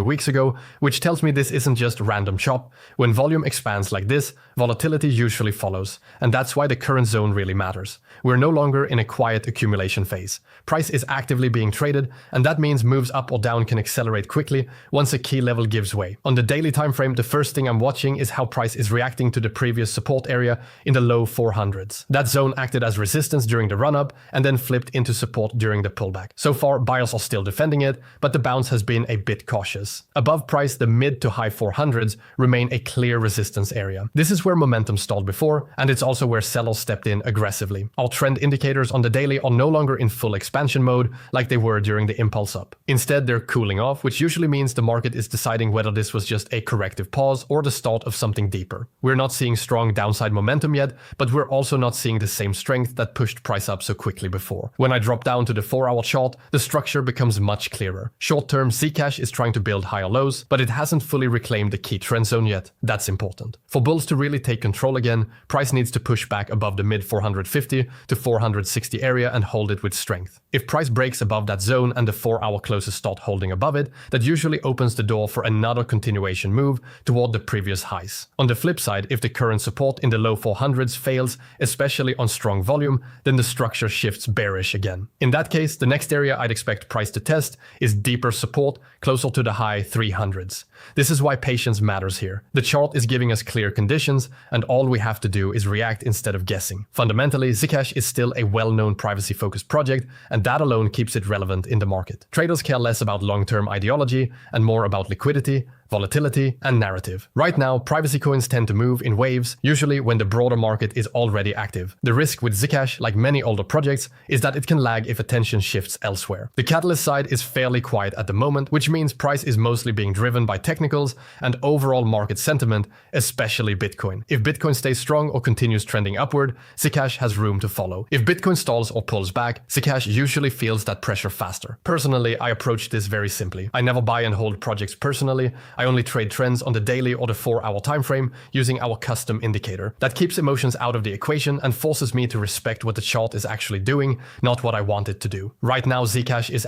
weeks ago, which tells me this isn't just random chop. When volume expands like this, volatility usually follows, and that's why the current zone really matters. We're no longer in a quiet accumulation phase. Price is actively being traded, and that means moves up or down can accelerate quickly once a key level gives way. On the daily time frame, the first thing I'm watching is how price is reacting to the previous support area in the low 400s. That zone acted as resistance during the run-up and then flipped into support during the pullback. So far, buyers are still defending it, but the bounce has been a bit cautious. Above price, the mid to high 400s remain a clear resistance area. This is where momentum stalled before, and it's also where sellers stepped in aggressively. All trend indicators on the daily are no longer in full expansion mode like they were during the impulse up. Instead, they're cooling off, which usually means the market is deciding whether this was just a corrective pause or the start of something deeper. We're not seeing strong downside momentum yet, but we're also not seeing the same strength that pushed price up so quickly before. When I drop down to the 4-hour chart, the structure becomes much clearer. Short-term Zcash is trying to build higher lows, but it hasn't fully reclaimed the key trend zone yet. That's important. For bulls to really take control again, price needs to push back above the mid 450 to 460 area and hold it with strength. If price breaks above that zone and the 4-hour closes start holding above it, that usually opens the door for another continuation move toward the previous highs. On the flip side, if the current support in the low 400s fails, especially on strong volume, then the structure shifts bearish again. In that case, the next area I'd expect price to test is deeper support closer to the high 300s. This is why patience matters here. The chart is giving us clear conditions, and all we have to do is react instead of guessing. Fundamentally, Zcash is still a well-known privacy-focused project, and that alone keeps it relevant in the market. Traders care less about long-term ideology and more about liquidity, volatility, and narrative. Right now, privacy coins tend to move in waves, usually when the broader market is already active. The risk with Zcash, like many older projects, is that it can lag if attention shifts elsewhere. The catalyst side is fairly quiet at the moment, which means price is mostly being driven by technicals and overall market sentiment, especially Bitcoin. If Bitcoin stays strong or continues trending upward, Zcash has room to follow. If Bitcoin stalls or pulls back, Zcash usually feels that pressure faster. Personally, I approach this very simply. I never buy and hold projects personally. I only trade trends on the daily or the 4-hour time frame using our custom indicator. That keeps emotions out of the equation and forces me to respect what the chart is actually doing, not what I want it to do. Right now, Zcash is